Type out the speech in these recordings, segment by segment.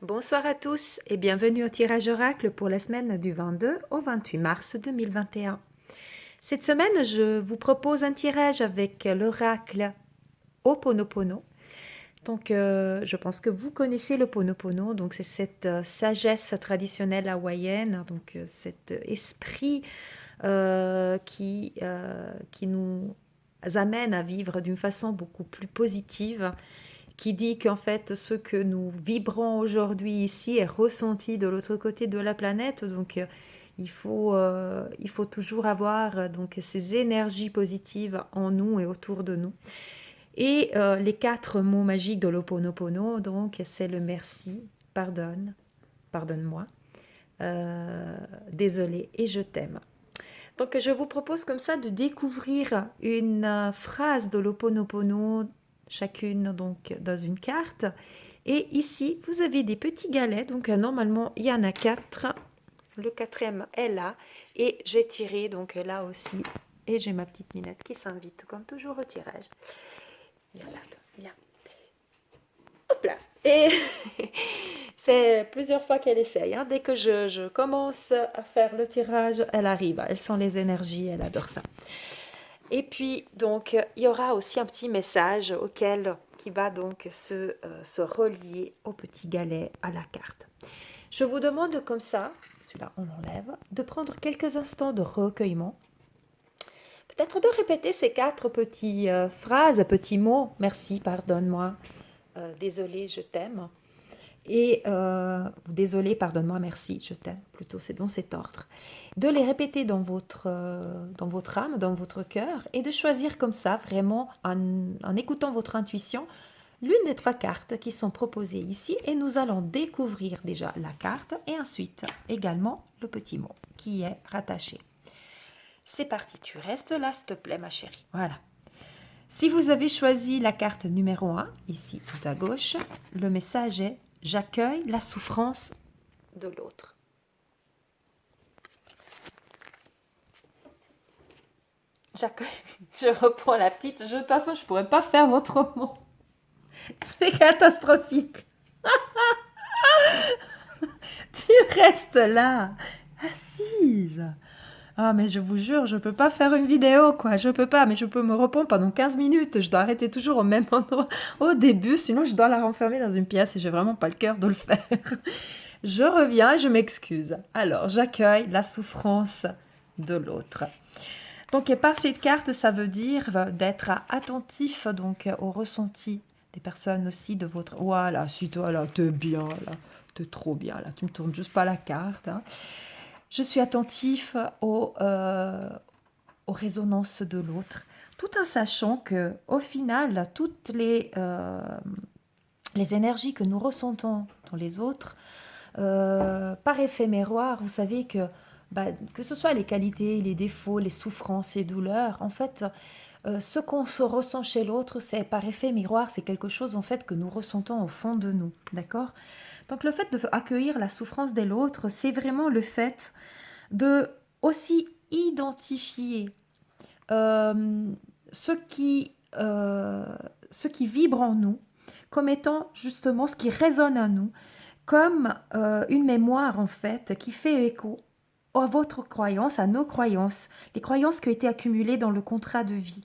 Bonsoir à tous et bienvenue au tirage oracle pour la semaine du 22 au 28 mars 2021. Cette semaine, je vous propose un tirage avec l'oracle Ho'oponopono. Donc, je pense que vous connaissez le Ponopono. Donc, c'est cette sagesse traditionnelle hawaïenne, donc cet esprit qui nous amène à vivre d'une façon beaucoup plus positive, qui dit qu'en fait, ce que nous vibrons aujourd'hui ici est ressenti de l'autre côté de la planète. Donc, il faut toujours avoir donc, ces énergies positives en nous et autour de nous. Et les 4 mots magiques de l'Ho'oponopono, donc, c'est le merci, pardonne, pardonne-moi, désolé et je t'aime. Donc, je vous propose comme ça de découvrir une phrase de l'Ho'oponopono, chacune donc dans une carte. Et ici, vous avez des petits galets. Donc, normalement, il y en a 4. Le 4e est là. Et j'ai tiré donc là aussi. Et j'ai ma petite minette qui s'invite, comme toujours, au tirage. Viens là, toi, viens. Hop là. Et c'est plusieurs fois qu'elle essaye, hein. Dès que je commence à faire le tirage, elle arrive. Elle sent les énergies, elle adore ça. Et puis, donc, il y aura aussi un petit message qui va donc se relier au petit galet, à la carte. Je vous demande comme ça, celui-là on l'enlève, de prendre quelques instants de recueillement. Peut-être de répéter ces 4 petites phrases, petits mots. Merci, pardonne-moi, désolé, je t'aime. Et désolé, pardonne-moi, merci, je t'aime. Plutôt, c'est dans cet ordre. De les répéter dans votre âme, dans votre cœur, et de choisir comme ça, vraiment, en écoutant votre intuition, l'une des 3 cartes qui sont proposées ici. Et nous allons découvrir déjà la carte et ensuite également le petit mot qui est rattaché. C'est parti, tu restes là, s'il te plaît, ma chérie. Voilà. Si vous avez choisi la carte numéro 1, ici tout à gauche, le message est « J'accueille la souffrance de l'autre ». J'accueille, je reprends la petite, de toute façon je ne pourrais pas faire autrement. C'est catastrophique. Tu restes là, assise. Ah, mais je vous jure, je peux pas faire une vidéo, quoi. Je peux pas, mais je peux me reprendre pendant 15 minutes. Je dois arrêter toujours au même endroit au début, sinon je dois la renfermer dans une pièce et j'ai vraiment pas le cœur de le faire. Je reviens et je m'excuse. Alors, j'accueille la souffrance de l'autre. Donc, et par cette carte, ça veut dire d'être attentif donc au ressenti des personnes aussi de votre... Voilà, si toi là, t'es bien, là. T'es trop bien, là. Tu me tournes juste pas la carte, hein. Je suis attentif aux résonances de l'autre, tout en sachant que au final, toutes les énergies que nous ressentons dans les autres, par effet miroir, vous savez que ce soit les qualités, les défauts, les souffrances, les douleurs, en fait, ce qu'on se ressent chez l'autre, c'est par effet miroir, c'est quelque chose en fait que nous ressentons au fond de nous, d'accord? Donc le fait d'accueillir la souffrance de l'autre, c'est vraiment le fait de aussi identifier euh, ce qui, euh, ce qui vibre en nous comme étant justement ce qui résonne en nous, comme une mémoire en fait qui fait écho à votre croyance, à nos croyances, les croyances qui ont été accumulées dans le contrat de vie.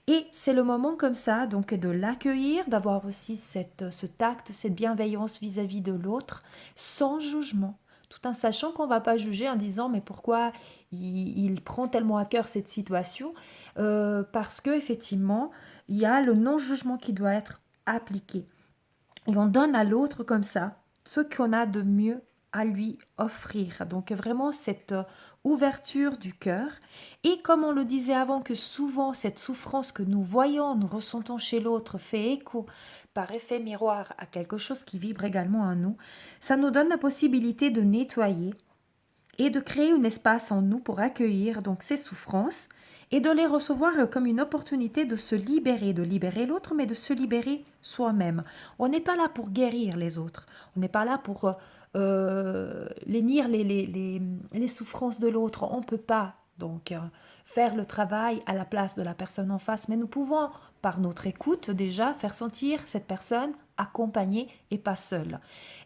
Et c'est le moment comme ça, donc de l'accueillir, d'avoir aussi ce tact, cette bienveillance vis-à-vis de l'autre, sans jugement, tout en sachant qu'on ne va pas juger en disant mais pourquoi il prend tellement à cœur cette situation, parce qu'effectivement, il y a le non-jugement qui doit être appliqué. Et on donne à l'autre comme ça ce qu'on a de mieux à lui offrir. Donc vraiment cette ouverture du cœur. Et comme on le disait avant, que souvent cette souffrance que nous voyons, nous ressentons chez l'autre fait écho par effet miroir à quelque chose qui vibre également en nous, ça nous donne la possibilité de nettoyer et de créer un espace en nous pour accueillir donc ces souffrances et de les recevoir comme une opportunité de libérer l'autre, mais de se libérer soi-même. On n'est pas là pour guérir les autres, on n'est pas là pour lénir les souffrances de l'autre. On ne peut pas donc faire le travail à la place de la personne en face, mais nous pouvons par notre écoute déjà, faire sentir cette personne accompagnée et pas seule.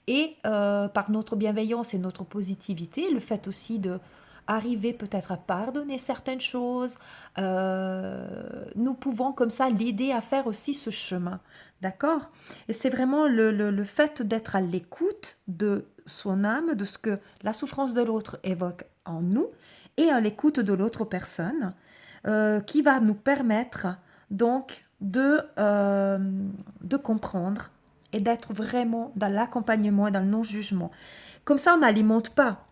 Et par notre bienveillance et notre positivité, le fait aussi de arriver peut-être à pardonner certaines choses, nous pouvons comme ça l'aider à faire aussi ce chemin. D'accord? Et c'est vraiment le fait d'être à l'écoute de son âme, de ce que la souffrance de l'autre évoque en nous, et à l'écoute de l'autre personne, qui va nous permettre donc de comprendre et d'être vraiment dans l'accompagnement et dans le non-jugement. Comme ça, on n'alimente pas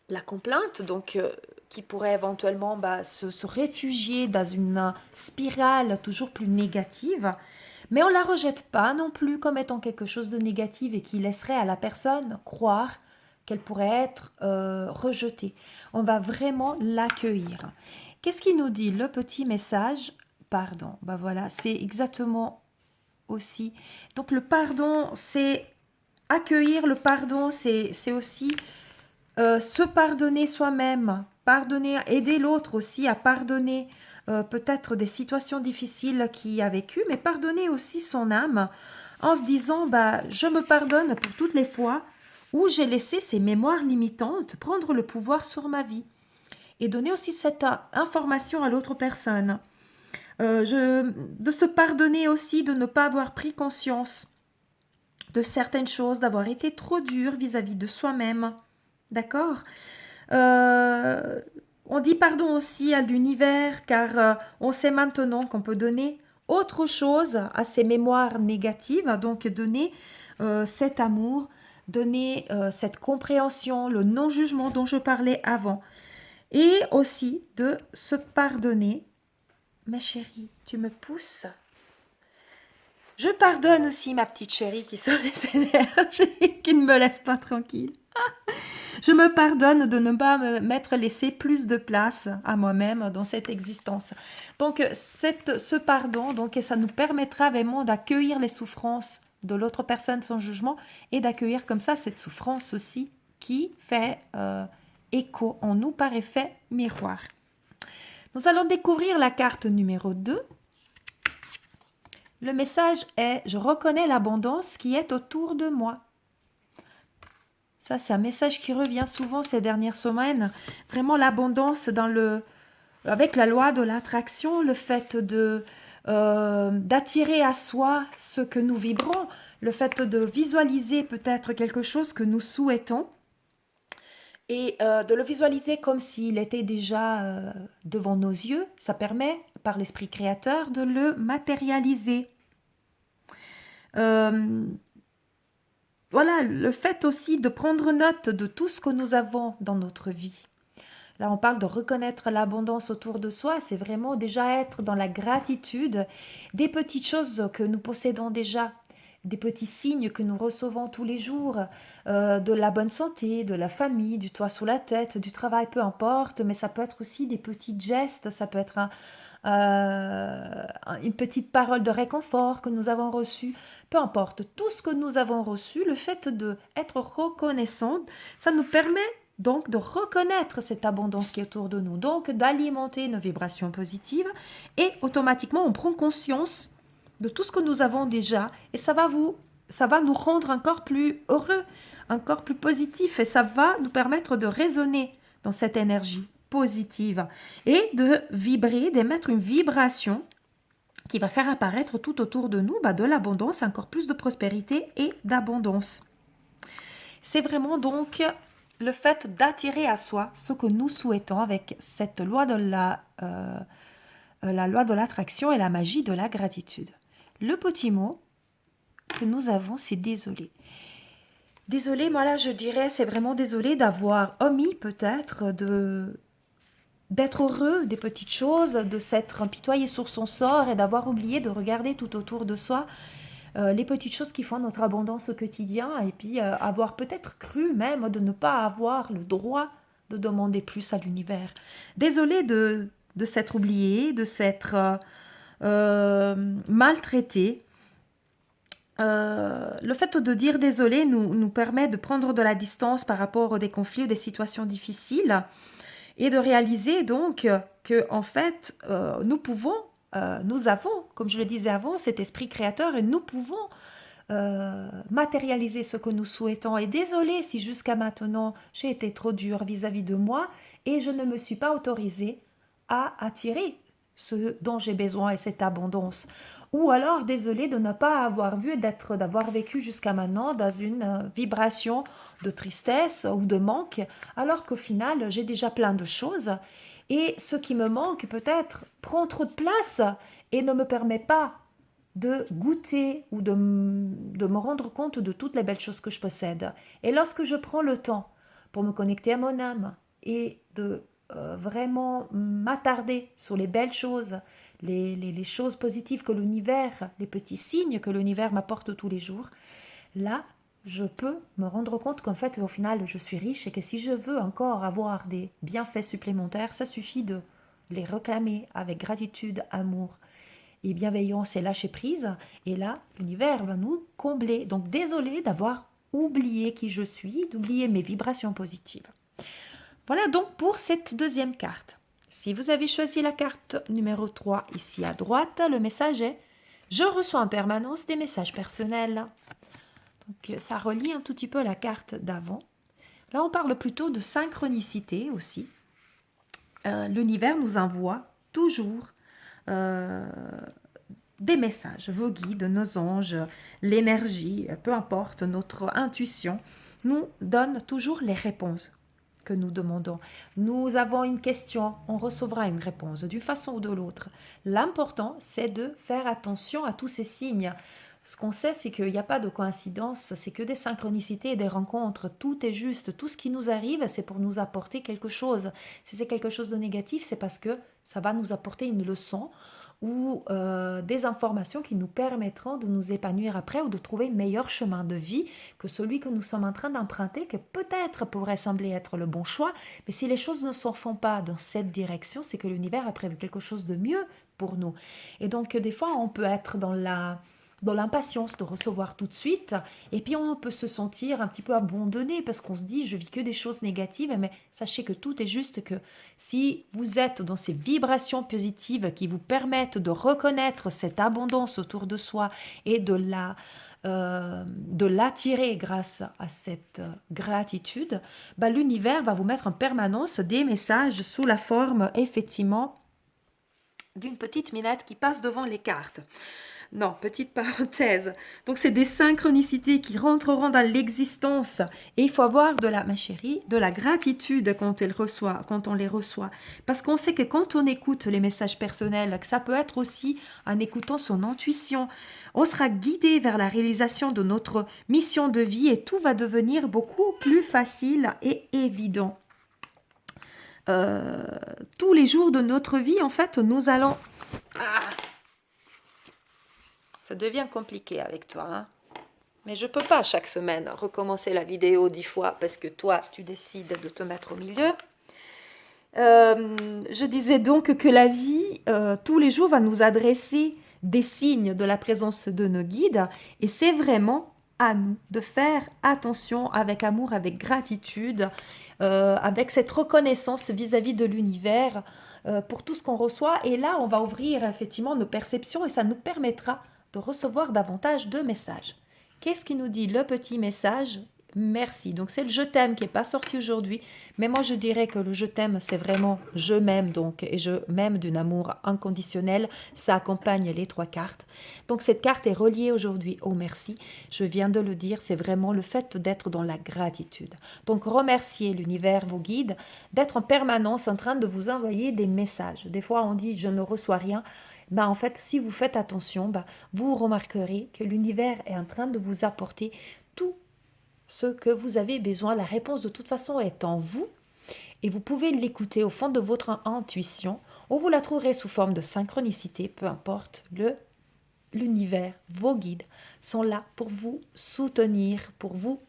la complainte, donc qui pourrait éventuellement se réfugier dans une spirale toujours plus négative, mais on ne la rejette pas non plus comme étant quelque chose de négatif et qui laisserait à la personne croire qu'elle pourrait être rejetée. On va vraiment l'accueillir. Qu'est-ce qu'il nous dit, le petit message? Pardon. Ben voilà, c'est exactement aussi. Donc le pardon, c'est accueillir, le pardon, c'est aussi se pardonner soi-même, pardonner, aider l'autre aussi à pardonner peut-être des situations difficiles qu'il a vécues, mais pardonner aussi son âme en se disant je me pardonne pour toutes les fois où j'ai laissé ces mémoires limitantes prendre le pouvoir sur ma vie. Et donner aussi cette information à l'autre personne. De se pardonner aussi, de ne pas avoir pris conscience de certaines choses, d'avoir été trop dur vis-à-vis de soi-même. D'accord? On dit pardon aussi à l'univers car on sait maintenant qu'on peut donner autre chose à ces mémoires négatives, donc donner cet amour, donner cette compréhension, le non-jugement dont je parlais avant. Et aussi de se pardonner. Ma chérie, tu me pousses? Je pardonne aussi ma petite chérie qui sont les énergies, qui ne me laisse pas tranquille. Je me pardonne de ne pas m'être laissé plus de place à moi-même dans cette existence. Donc, ce pardon, donc, ça nous permettra vraiment d'accueillir les souffrances de l'autre personne sans jugement et d'accueillir comme ça cette souffrance aussi qui fait écho en nous par effet miroir. Nous allons découvrir la carte numéro 2. Le message est « Je reconnais l'abondance qui est autour de moi ». Ça, c'est un message qui revient souvent ces dernières semaines. Vraiment l'abondance avec la loi de l'attraction, le fait d'attirer à soi ce que nous vibrons, le fait de visualiser peut-être quelque chose que nous souhaitons et de le visualiser comme s'il était déjà devant nos yeux. Ça permet, par l'esprit créateur, de le matérialiser. Voilà, le fait aussi de prendre note de tout ce que nous avons dans notre vie. Là, on parle de reconnaître l'abondance autour de soi, c'est vraiment déjà être dans la gratitude des petites choses que nous possédons déjà, des petits signes que nous recevons tous les jours, de la bonne santé, de la famille, du toit sous la tête, du travail, peu importe, mais ça peut être aussi des petits gestes, ça peut être une petite parole de réconfort que nous avons reçue, peu importe, tout ce que nous avons reçu, le fait d'être reconnaissant, ça nous permet donc de reconnaître cette abondance qui est autour de nous, donc d'alimenter nos vibrations positives et automatiquement on prend conscience de tout ce que nous avons déjà et ça va nous rendre encore plus heureux, encore plus positifs et ça va nous permettre de résonner dans cette énergie positive et de vibrer, d'émettre une vibration qui va faire apparaître tout autour de nous de l'abondance, encore plus de prospérité et d'abondance. C'est vraiment donc le fait d'attirer à soi ce que nous souhaitons avec cette loi de la loi de l'attraction et la magie de la gratitude. Le petit mot que nous avons, c'est désolé. Désolé, moi là je dirais, c'est vraiment désolé d'avoir omis peut-être d'être heureux des petites choses, de s'être empitoyé sur son sort et d'avoir oublié de regarder tout autour de soi les petites choses qui font notre abondance au quotidien et puis avoir peut-être cru même de ne pas avoir le droit de demander plus à l'univers. Désolé de s'être oublié, de s'être maltraité. Le fait de dire désolé nous permet de prendre de la distance par rapport à des conflits ou des situations difficiles et de réaliser donc que en fait nous pouvons nous avons, comme je le disais avant, cet esprit créateur et nous pouvons matérialiser ce que nous souhaitons. Et désolée si jusqu'à maintenant j'ai été trop dure vis-à-vis de moi et je ne me suis pas autorisée à attirer ce dont j'ai besoin et cette abondance. Ou alors désolée de ne pas avoir vu et d'avoir vécu jusqu'à maintenant dans une vibration de tristesse ou de manque, alors qu'au final j'ai déjà plein de choses et ce qui me manque peut-être prend trop de place et ne me permet pas de goûter ou de me rendre compte de toutes les belles choses que je possède. Et lorsque je prends le temps pour me connecter à mon âme et de vraiment m'attarder sur les belles choses, les choses positives que l'univers, les petits signes que l'univers m'apporte tous les jours, là, je peux me rendre compte qu'en fait, au final, je suis riche et que si je veux encore avoir des bienfaits supplémentaires, ça suffit de les réclamer avec gratitude, amour et bienveillance et lâcher prise. Et là, l'univers va nous combler. Donc, désolé d'avoir oublié qui je suis, d'oublier mes vibrations positives. Voilà donc pour cette deuxième carte. Si vous avez choisi la carte numéro 3 ici à droite, le message est « Je reçois en permanence des messages personnels ». Donc, ça relie un tout petit peu la carte d'avant. Là, on parle plutôt de synchronicité aussi. L'univers nous envoie toujours des messages, vos guides, nos anges, l'énergie, peu importe, notre intuition, nous donne toujours les réponses que nous demandons. Nous avons une question, on recevra une réponse d'une façon ou de l'autre. L'important, c'est de faire attention à tous ces signes. Ce qu'on sait, c'est qu'il n'y a pas de coïncidence, c'est que des synchronicités et des rencontres. Tout est juste, tout ce qui nous arrive, c'est pour nous apporter quelque chose. Si c'est quelque chose de négatif, c'est parce que ça va nous apporter une leçon ou des informations qui nous permettront de nous épanouir après ou de trouver un meilleur chemin de vie que celui que nous sommes en train d'emprunter, que peut-être pourrait sembler être le bon choix, mais si les choses ne s'en font pas dans cette direction, c'est que l'univers a prévu quelque chose de mieux pour nous. Et donc, des fois, on peut être dans l'impatience de recevoir tout de suite, et puis on peut se sentir un petit peu abandonné parce qu'on se dit je vis que des choses négatives, mais sachez que tout est juste, que si vous êtes dans ces vibrations positives qui vous permettent de reconnaître cette abondance autour de soi et de l'attirer grâce à cette gratitude, l'univers va vous mettre en permanence des messages sous la forme effectivement d'une petite minette qui passe devant les cartes. Non, petite parenthèse. Donc, c'est des synchronicités qui rentreront dans l'existence. Et il faut avoir ma chérie, de la gratitude quand on les reçoit. Parce qu'on sait que quand on écoute les messages personnels, que ça peut être aussi en écoutant son intuition, on sera guidé vers la réalisation de notre mission de vie et tout va devenir beaucoup plus facile et évident. Tous les jours de notre vie, en fait, nous allons... Ça devient compliqué avec toi, hein? Mais je ne peux pas chaque semaine recommencer la vidéo 10 fois parce que toi, tu décides de te mettre au milieu. Je disais donc que la vie, tous les jours, va nous adresser des signes de la présence de nos guides et c'est vraiment à nous de faire attention avec amour, avec gratitude, avec cette reconnaissance vis-à-vis de l'univers pour tout ce qu'on reçoit. Et là, on va ouvrir effectivement nos perceptions et ça nous permettra de recevoir davantage de messages. Qu'est-ce qui nous dit le petit message? Merci. Donc c'est le je t'aime qui n'est pas sorti aujourd'hui, mais moi je dirais que le je t'aime c'est vraiment je m'aime donc, et je m'aime d'un amour inconditionnel. Ça accompagne les 3 cartes. Donc cette carte est reliée aujourd'hui au merci. Je viens de le dire, c'est vraiment le fait d'être dans la gratitude. Donc remerciez l'univers, vos guides, d'être en permanence en train de vous envoyer des messages. Des fois on dit je ne reçois rien. En fait, si vous faites attention, vous remarquerez que l'univers est en train de vous apporter tout ce que vous avez besoin. La réponse, de toute façon, est en vous et vous pouvez l'écouter au fond de votre intuition ou vous la trouverez sous forme de synchronicité, peu importe. L'univers, vos guides sont là pour vous soutenir, pour vous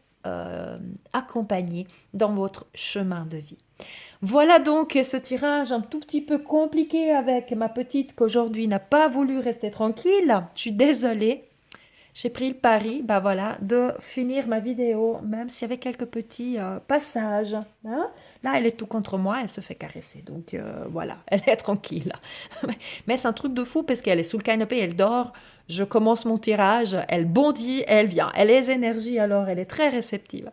accompagner dans votre chemin de vie. Voilà donc ce tirage un tout petit peu compliqué avec ma petite qu'aujourd'hui n'a pas voulu rester tranquille. Je suis désolée. J'ai pris le pari, bah voilà, de finir ma vidéo, même s'il y avait quelques petits passages. Hein. Là, elle est tout contre moi, elle se fait caresser. Donc voilà, elle est tranquille. Mais c'est un truc de fou parce qu'elle est sous le canapé, elle dort. Je commence mon tirage, elle bondit, elle vient. Elle a les énergies alors, elle est très réceptive.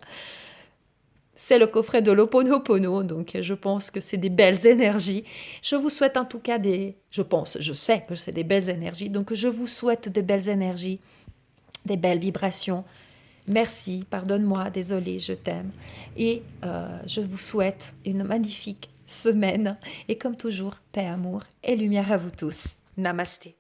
C'est le coffret de l'Ho'oponopono, donc je pense que c'est des belles énergies. Je vous souhaite en tout cas je sais que c'est des belles énergies, donc je vous souhaite des belles énergies, des belles vibrations. Merci, pardonne-moi, désolé, je t'aime. Et je vous souhaite une magnifique semaine. Et comme toujours, paix, amour et lumière à vous tous. Namasté.